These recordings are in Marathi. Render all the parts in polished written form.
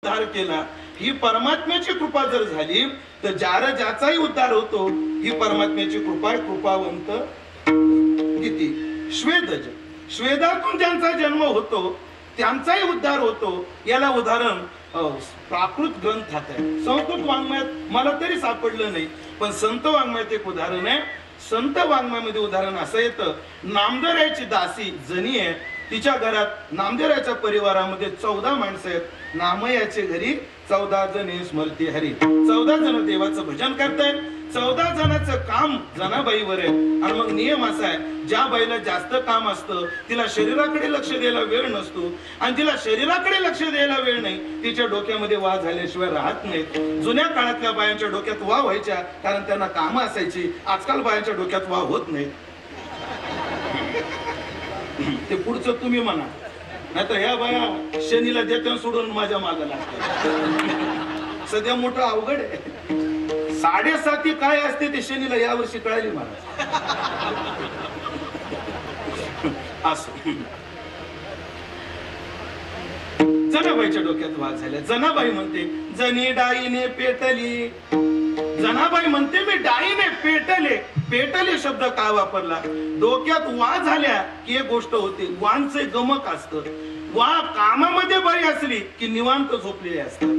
उद्धार केला, ही परमात्म्याची कृपा जर झाली तर ज्याचाही उद्धार होतो ही परमात्म्याची कृपा आहे. कृपावंत किती श्वेदज, श्वेदातून ज्यांचा जन्म होतो त्यांचाही उद्धार होतो. याला उदाहरण प्राकृत ग्रंथात आहे. संस्कृत वाङ्मयात मला तरी सापडलं नाही, पण संत वाङ्मयात एक उदाहरण आहे. संत वाङ्मयामध्ये उदाहरण असं येतं, नामदेवरायाची दासी जनी आहे, तिच्या घरात नामदेवरायाच्या परिवारामध्ये 14 माणसं आहेत. नामयाचे घरी 14 जण स्मरती हरी, 14 जण देवाचं भजन करतायत. 14 जणांचं काम जनाबाईवर आहे. आणि मग नियम असा आहे, ज्या बाईला जास्त काम असतं तिला शरीराकडे लक्ष द्यायला वेळ नसतो, आणि तिला शरीराकडे लक्ष द्यायला वेळ नाही, तिच्या डोक्यामध्ये वाह झाल्याशिवाय राहत नाहीत. जुन्या काळातल्या बायांच्या डोक्यात वाह व्हायच्या, कारण त्यांना कामं असायची. आजकाल बायांच्या डोक्यात वाह होत नाही. ते पुढचं तुम्ही म्हणा, नाही तर ह्या बाया शनीला देत्या सोडून माझ्या मागे लागतात. सध्या मोठं अवघड आहे. 7.5 काय असते ते शनीला यावर्षी कळाली मला. असं जनाबाईच्या डोक्यात वाद झाल्या. जनाबाई म्हणते जनी डाईने पेटली. जनाबाई म्हणते मी डाईने पेटले. पेटले शब्द का वापरला? डोक्यात वाद झाल्या की एक गोष्ट होते, वाणचे गमक असतं. वा कामामध्ये बाई असली की निवांत झोपलेली असतात,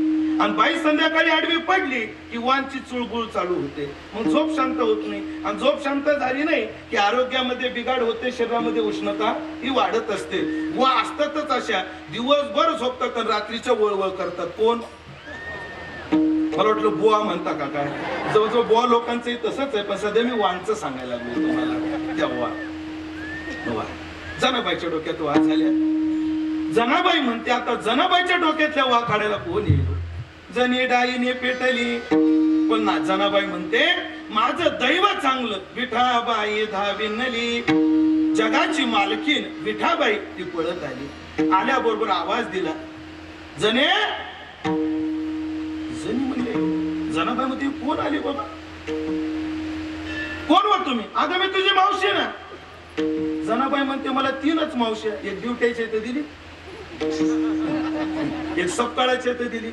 आणि बाई संध्याकाळी आडवी पडली की वांची चुळबुळ चालू होते. मग झोप शांत होत नाही, आणि झोप शांत झाली नाही की आरोग्यामध्ये बिघाड होते, शरीरामध्ये उष्णता ही वाढत असते. वा असतातच अशा, दिवसभर झोपतात आणि रात्रीच्या वळवळ करतात. कोण? मला वाटलं बुवा म्हणता का काय? जवळजवळ बुवा लोकांचंही तसंच आहे, पण सध्या मी वांचं सांगायला लागलो तुम्हाला. त्या वा जनाबाईच्या डोक्यात वा झाल्या. जनाबाई म्हणते आता जनाबाईच्या डोक्यातल्या वा काढायला कोण येईल? जनी डाईने पेटली. पण ना, जनाबाई म्हणते माझं दैव चांगलं, विठाबाई धाविनली. जगाची मालकीन विठाबाई ती पळत आली. आल्याबरोबर आवाज दिला, जने. जनी म्हणले, जनाबाई म्हणते कोण आली बाबा? कोण वर तुम्ही? अगं मी तुझी मावशी ना. जनाबाई म्हणते मला 3च मावशी, एक ड्युट्याची तर दिली, एक सपकाळाची तर दिली,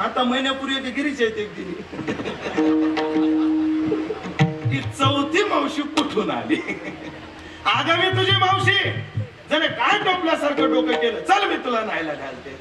आता महिन्यापूर्वी एक गिरीची एक दिली. ती 4थी मावशी कुठून आली? अगं मी तुझी मावशी. जणे काय टोपल्यासारखं डोकं केलं, चल मी तुला न्हायला घालते.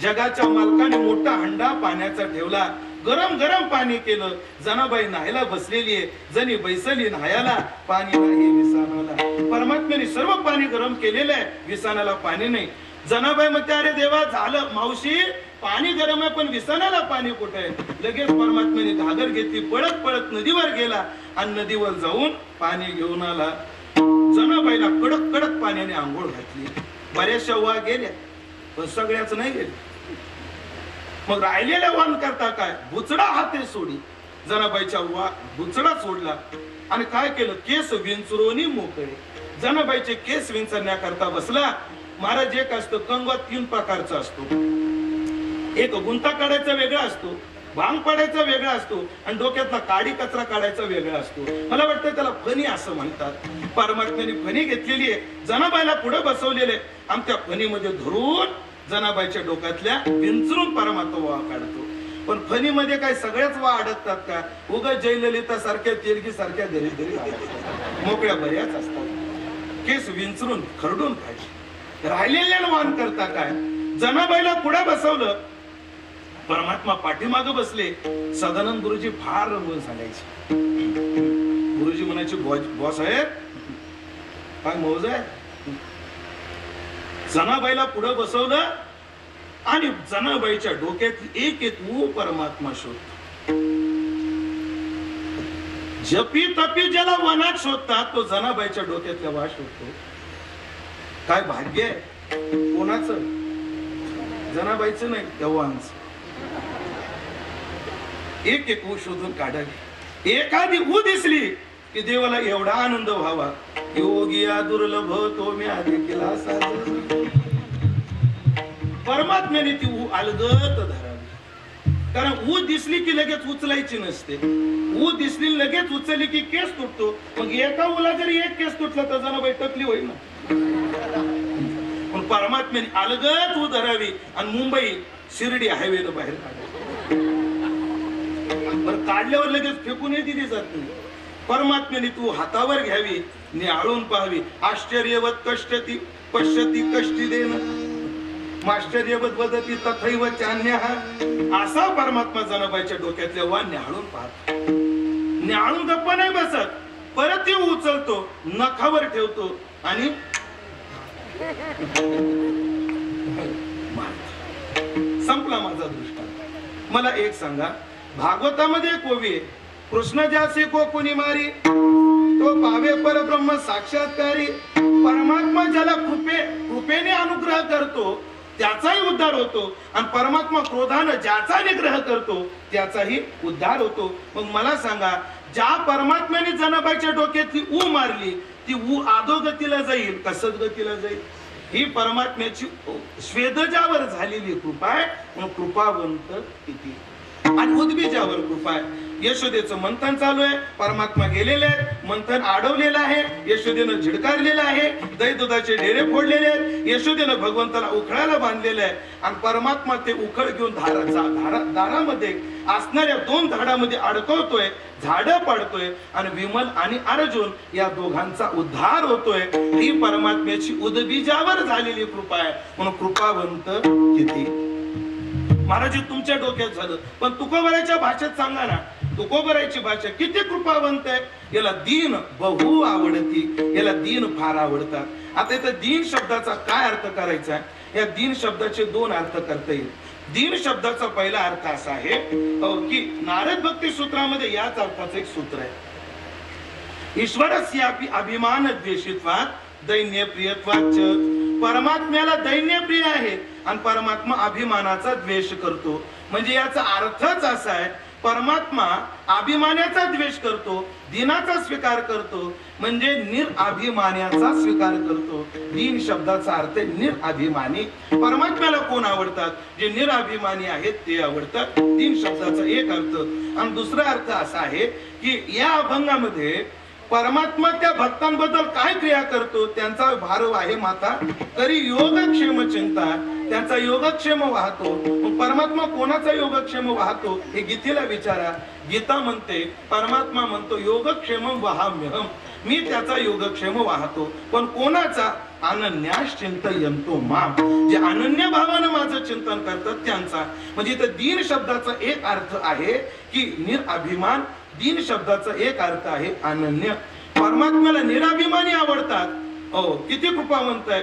जगाच्या मालकाने मोठा हंडा पाण्याचा ठेवला, गरम गरम पाणी केलं. जनाबाई न्हायला बसलेली आहे. जणी बैसली न्हायला, पाणी नाही विसानाला. परमात्म्याने सर्व पाणी गरम केलेलं आहे, विसानाला पाणी नाही. जनाबाई म्हणते अरे देवा झालं, मावशी पाणी गरम आहे पण विसानाला पाणी कुठे आहे? लगेच परमात्म्याने घागर घेतली, पळत पळत नदीवर गेला, आणि नदीवर जाऊन पाणी घेऊन आला. जनाबाईला कडक कडक पाण्याने आंघोळ घातली. बऱ्याचशा वा गेल्या, पण सगळ्याच नाही गेल्या. मग राहिलेल्या वाण करता काय? बुचडा हाते सोडी. जनाबाईच्या वा बुचडा सोडला आणि काय केलं? केस विंचुरोनी मोकळे. जनाबाईचे केस विंचरण्याकरता बसला. महाराज एक असतं कंगवा 3 प्रकारचा असतो. एक गुंता काढायचा वेगळा असतो, भांग पाडायचा वेगळा असतो, आणि डोक्यातला काडी कचरा काढायचा वेगळा असतो. मला वाटतं त्याला फणी असं म्हणतात. परमात्म्याने फणी घेतलेली आहे, जनाबाईला पुढे बसवलेले, आणि त्या फणीमध्ये धरून जनाबाईच्या डोक्यातल्या विंचरून परमात्मा वा काढतो. पण फणीमध्ये काय सगळ्याच वा अडकतात का? उगा जयललिता सारख्या तेलगी सारख्या घरी घरी मोकळ्या बऱ्याच असतात. केस विंचरून खरडून खायचे. राहिलेल्या वाण करता काय? जनाबाईला पुढे बसवलं, परमात्मा पाठीमागे बसले. सदानंद गुरुजी फार रंगून सांगायचे. गुरुजी म्हणायचे बॉस आहे काय मौज आहे. जनाबाईला पुढे बसवलं, आणि जनाबाईच्या डोक्यात एक एक परमात्मा शोधतो. जपी तपी ज्याला वनात शोधतात तो जनाबाईच्या डोक्यातल्या वा शोधतो. काय भाग्य आहे कोणाचं? जनाबाईचं नाही, देवांचं. एक एक ऊ शोधून काढावी. एखादी ऊ दिसली की देवाला एवढा आनंद व्हावा. योगिया दुर्लभ तो मी देखील असा. परमात्म्याने ती ऊ अलगत धरावी. कारण ऊ दिसली की लगेच उचलायची नसते. ऊ दिसली लगेच उचलली की केस तुटतो. मग एका उला जरी एक केस तुटला तर जनाबाई टकली होईल ना. पण परमात्म्याने अलगत ऊ धरावी. आणि मुंबई शिर्डी हायवेनं बाहेर काढायचं. बरं काढल्यावर लगेच फेकूनही दिली जात नाही. परमात्म्याने तू हातावर घ्यावी, निहाळून पाहावी. आश्चर्यवत कष्टती पश्यती कष्टी देन माश्चर्यवत वदती तथैव चान्यः. असा परमात्मा जनाबाईच्या डोक्यातल्या वा निहाळून पाहत. निहाळून गप्प नाही बसत, परत येऊ उचलतो, नखावर ठेवतो आणि संपला माझा दृष्टांत. मला एक सांगा, भागवतामध्ये कोवी कृष्ण ज्यासी को कुणी मारी तो पावे परब्रह्म साक्षात्कारी. परमात्मा ज्याला कृपेने अनुग्रह करतो त्याचाही उद्धार होतो आणि परमात्मा क्रोधानं ज्याचा निग्रह करतो त्याचाही उद्धार होतो. मग मला सांगा, ज्या परमात्म्याने जनाबाईच्या डोक्यातली ऊ मारली ती ऊ आदोगतीला जाईल का सद्गतीला जाईल? ही परमात्म्याची स्वेदजावर झालेली कृपा आहे. म्हणून कृपावंत किती. आणि उद्बीजावर कृपा आहे. यशोदेचं मंथन चालू आहे, परमात्मा गेलेले आहेत, मंथन अडवलेलं आहे, यशोदेनं झिडकारलेलं आहे, दही दुधाचे डेरे फोडलेले आहेत, यशोदेनं भगवंताला उखळाला बांधलेलं आहे आणि परमात्मा ते उखळ घेऊन दारामध्ये असणाऱ्या 2 झाडामध्ये अडकवतोय, झाडं पाडतोय आणि विमल आणि अर्जुन या दोघांचा उद्धार होतोय. ही परमात्म्याची उद्बीजावर झालेली कृपा आहे. म्हणून कृपावंत किती. महाराज तुमच्या डोक्यात झालं, पण तुकोबराच्या भाषेत सांगा ना, तुकोबराची भाषा किती कृपावंत आहे. याला दीन बहु आवडती, याला दीन फार आवडतात. आता इथं दीन शब्दाचा काय अर्थ करायचा आहे? या दीन शब्दाचे 2 अर्थ करता येईल. दीन शब्दाचा पहिला अर्थ असा आहे की नारद भक्ती सूत्रामध्ये याच अर्थाचं एक सूत्र आहे. ईश्वरस्यापि अभिमान द्वेषित्वात् दैन्य प्रियत्वाच्च. परमात्म्याला दैन्य प्रिय आहे आणि परमात्मा अभिमानाचा द्वेष करतो. म्हणजे याचा अर्थच असा आहे, परमात्मा अभिमानाचा द्वेष करतो, दिनाचा स्वीकार करतो, म्हणजे निरअभिमानाचा स्वीकार करतो. दीन शब्दाचा अर्थ आहे निरअभिमानी. परमात्म्याला कोण आवडतात? जे निरअभिमानी आहेत ते आवडतात. दीन शब्दाचा एक अर्थ. आणि दुसरा अर्थ असा आहे की या अभंगामध्ये परमात्मा त्या भक्तांबद्दल काय क्रिया करतो, त्यांचा भार आहे माता तरी योगक्षेम चिंता, त्यांचा योगक्षेम वाहतो. परमात्मा कोणाचा योगक्षेम वाहतो हे गीतेला विचारा. गीता म्हणते, परमात्मा म्हणतो योगक्षेम वहाम्यहम, मी त्याचा योगक्षेम वाहतो. पण कोणाचा? अनन्यास चिंतयन्तो माम, जे अनन्य भावानं माझं चिंतन करतात त्यांचा. म्हणजे इथं दीन शब्दाचा एक अर्थ आहे की निरअभिमान, दीन शब्दाचा एक अर्थ आहे अनन्य. परमात्म्याला निराभिमानी आवडतात. किती कृपावंत आहे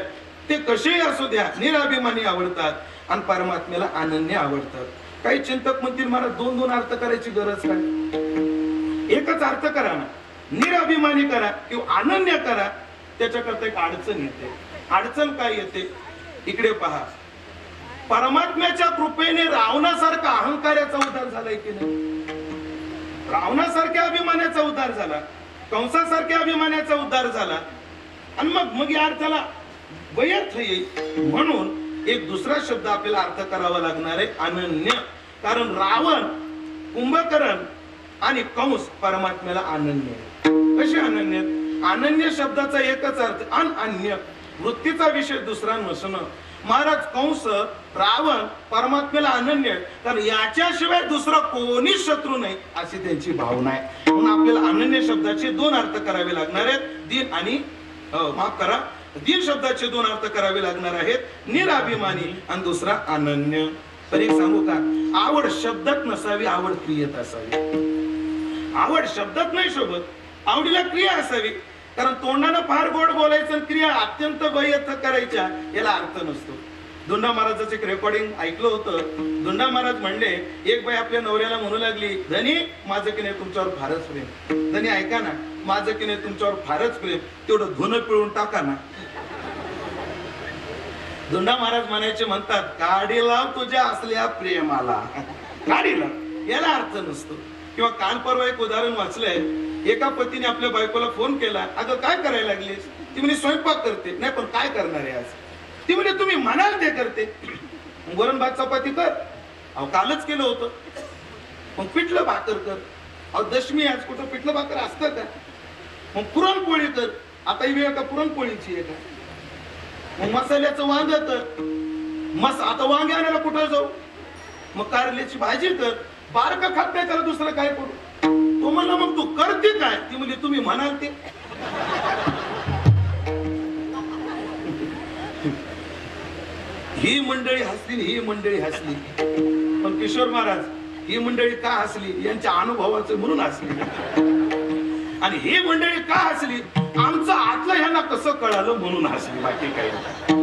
ते, कसेही असू द्या, निराभिमानी आवडतात आणि परमात्म्याला अनन्य आवडतात. काही चिंतक म्हणतील महाराज 2 अर्थ करायची गरज काय? एकच अर्थ करा ना, निराभिमानी करा किंवा अनन्य करा. त्याच्याकरता एक अडचण येते. अडचण काय येते? इकडे पहा, परमात्म्याच्या कृपेने रावणासारखा अहंकाराचा उद्धार झालाय की नाही? रावणासारख्या अभिमानाचा उद्धार झाला, कंसासारख्या अभिमानाचा उद्धार झाला. आणि मग या अर्थाला व्यर्थ येईल. म्हणून एक दुसरा शब्द आपल्याला अर्थ करावा लागणार आहे, अनन्य. कारण रावण, कुंभकर्ण आणि कंस परमात्म्याला अनन्य. कसे अनन्य? अनन्य शब्दाचा एकच अर्थ अनन्य, वृत्तीचा विषय दुसरा नसणं. महाराज कंस, रावण परमात्म्याला अनन्य, कारण याच्याशिवाय दुसरा कोणीच शत्रू नाही अशी त्यांची भावना आहे. म्हणून आपल्याला अनन्य शब्दाचे 2 अर्थ करावे लागणार आहेत. दीन आणि माफ करा, दीन शब्दाचे 2 अर्थ करावे लागणार आहेत, निराभिमानी आणि दुसरा अनन्य. तर एक सांगू का, आवड शब्दात नसावी, आवड क्रियेत असावी. आवड शब्दात नाही शोभत, आवडीला क्रिया असावी. कारण तोंडानं फार गोड बोलायचं, क्रिया अत्यंत व्यर्थ करायच्या, याला अर्थ नसतो. धुंडा महाराजाचं एक रेकॉर्डिंग ऐकलं होतं. धुंडा महाराज म्हणले, एक बाई आपल्या नवऱ्याला म्हणू लागली, धनी माझं की नाही तुमच्यावर फारच प्रेम. धनी ऐका ना, माझं की नाही तुमच्यावर फारच प्रेम, तेवढं धुणं पिळून टाका ना. धुंडा महाराज म्हणायचे, म्हणतात, काढी लाव तुझ्या असल्या प्रेमाला. काढी लाव याला अर्थ नसतो. किंवा काल परवा एक उदाहरण वाचलंय. एका पतीने आपल्या बायकोला फोन केला, अगं काय करायला लागलीस? ती म्हणे स्वयंपाक करते. नाही पण काय करणार आहे आज? ती म्हणे तुम्ही म्हणाल ते करते. वरण भात चपाती कर. अहो कालच केलं होतं. मग पिठलं भाकर कर. अहो दशमी आज, कुठं पिठलं भाकर असतं का? मग पुरणपोळी कर. आता ही वेळ का पुरणपोळीची आहे का? मग मसाल्याचं वांग तर आता वांगे आणायला कुठं जाऊ? मग कारल्याची भाजी कर. बारका खात नाही त्याला दुसरं काय करू. तो म्हणला मग तू करते काय. ती म्हणजे तुम्ही म्हणाल ते. ही मंडळी हसली, ही मंडळी हसली. पण किशोर महाराज ही मंडळी का हसली, यांच्या अनुभवाचं म्हणून हसली. आणि ही मंडळी का हसली, आमचं आतलं ह्यांना कसं कळालं म्हणून हसली. बाकी काही नाही.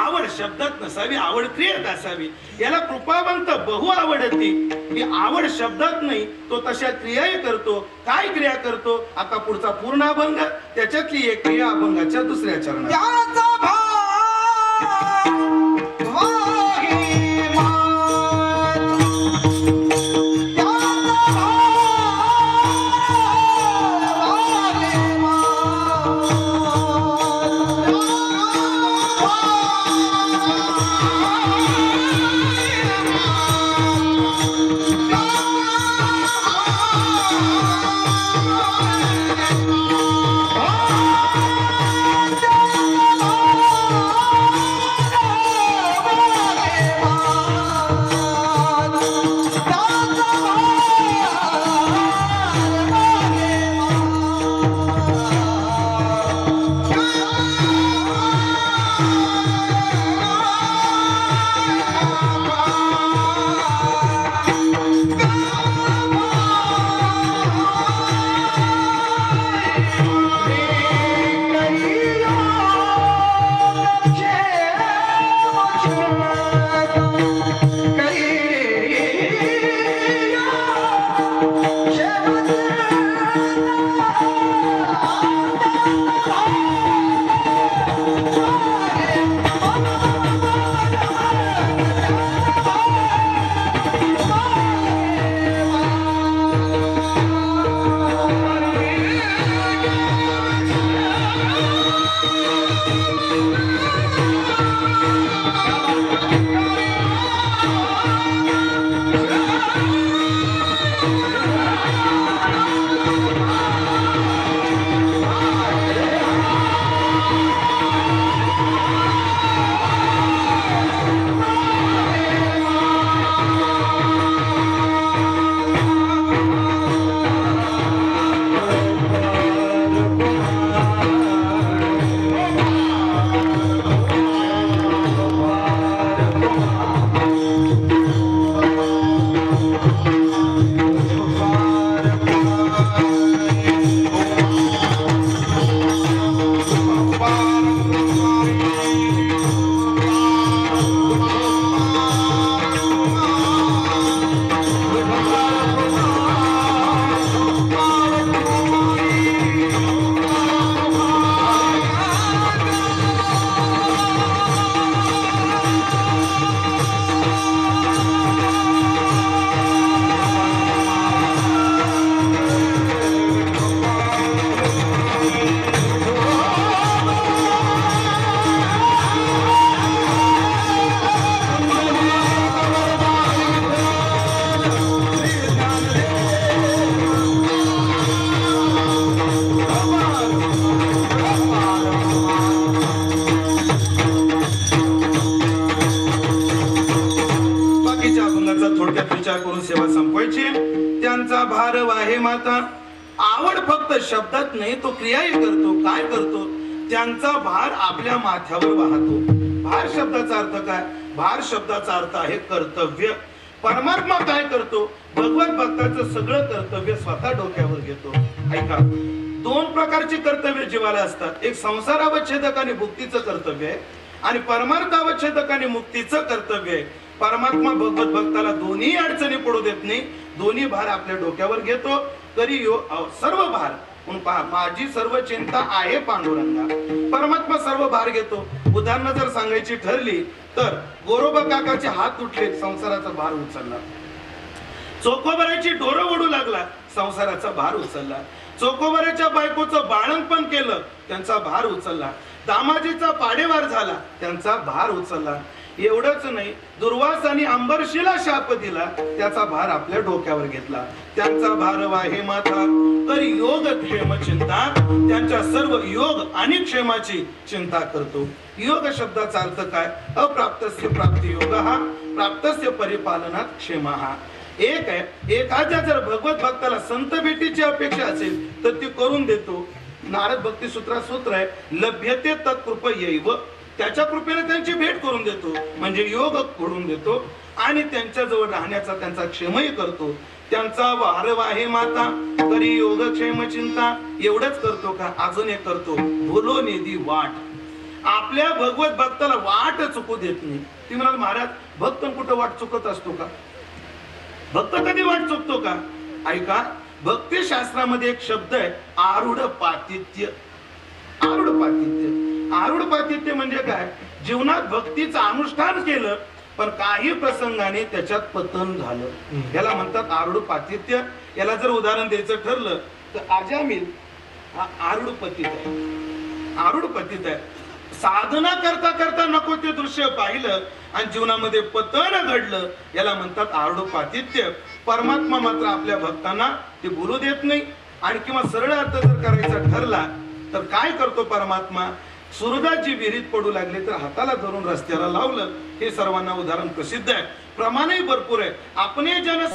आवड शब्दात नसावी, आवड क्रियेत असावी. याला कृपावंत बहु आवडती. ही आवड शब्दात नाही, तो तशा क्रियाही करतो. काय क्रिया करतो, आता पुढचा पूर्ण अभंग, त्याच्यातली एक क्रिया अभंगाच्या दुसऱ्या चरणात. आवड फक्त शब्दात नाही, तो क्रियाही करतो. काय करतो, त्यांचा भार आपल्या माथ्यावर वाहतो. भार शब्दाचा अर्थ काय, भार शब्दाचा अर्थ आहे कर्तव्य. परमात्मा काय करतो, भगवत भक्ताचं सगळं कर्तव्य स्वतः डोक्यावर घेतो. ऐका, दोन प्रकारचे कर्तव्य जीवाला असतात. एक संसारावच्छेदक आणि मुक्तीचं कर्तव्य आहे, आणि परमार्थावच्छेदक आणि मुक्तीचं कर्तव्य आहे. परमात्मा भगवत भक्ताला दोन्ही अडचणी पडू देत नाही, दोन्ही भार आपल्या डोक्यावर घेतो. करी सर्व भार पहा, माझी सर्व चिंता आहे पांडुरंगा. परमात्मा सर्व भार घेतो. उदाहरण जर सांगायची ठरली तर गोरोबा काकाचे हात तुटले, संसाराचा भार उचलला. चोकोबराची डोरं ओढू लागला, संसाराचा भार उचलला. चोकोबराच्या बायकोचं बाळंतपण केलं, त्यांचा भार उचलला. दामाजीचा पाडेवार झाला, त्यांचा भार उचलला. एवढंच नाही, दुर्वासाने अंबरशीला शाप दिला, त्याचा भार आपल्या डोक्यावर घेतला. त्यांचा भार वाहे माथा तरी योग क्षेम चिंता, त्यांच्या सर्व योग आणि क्षेमाची चिंता करतो. योग शब्दाचा अर्थ काय, अप्राप्तस्य प्राप्ती योग. हा प्राप्तस्य परिपालनात क्षेमः. एक आहे, एखाद्या जर भगवत भक्ताला संत भेटीची अपेक्षा असेल तर ती करून देतो. नारद भक्ती सूत्रात सूत्र आहे, लभ्यते तत्कृपयैव, त्याच्या कृपेने त्यांची भेट करून देतो म्हणजे योग करून देतो आणि त्यांच्या जवळ राहण्याचा त्यांचा क्षेमही करतो. त्यांचा वारवाहे माता तरी योगक्षेम चिंता, एवढंच करतो का? अजून एक करतो, बोलो निधी वाट. आपल्या भगवत भक्ताला वाट चुकू देत नाही. ती म्हणाल महाराज भक्त कुठं वाट चुकत असतो का? भक्त कधी वाट चुकतो का? ऐका, भक्ती शास्त्रामध्ये एक शब्द आहे आरूढ पातित्य. आरूढ पातित्य, आरूढ पातित्य म्हणजे काय? जीवनात भक्तीचं अनुष्ठान केलं पण काही प्रसंगाने त्याच्यात पतन झालं, याला म्हणतात आरूढ पातित्य. याला जर उदाहरण द्यायचं ठरलं तर अजामिल हा आरूढ पतित आहे. आरूढ पतित आहे. साधना करता करता नको ते दृश्य पाहिलं आणि जीवनामध्ये पतन घडलं, याला म्हणतात आरूढ पातित्य. परमात्मा मात्र आपल्या भक्तांना ते बोलू देत नाही. आणि किंवा सरळ अर्थ जर करायचा ठरला तर काय करतो परमात्मा? सुरदाची विहिरीत पडू लागले तर हाताला धरून रस्त्याला लावलं. हे सर्वांना उदाहरण प्रसिद्ध आहे, प्रमाणही भरपूर आहे. आपणे जन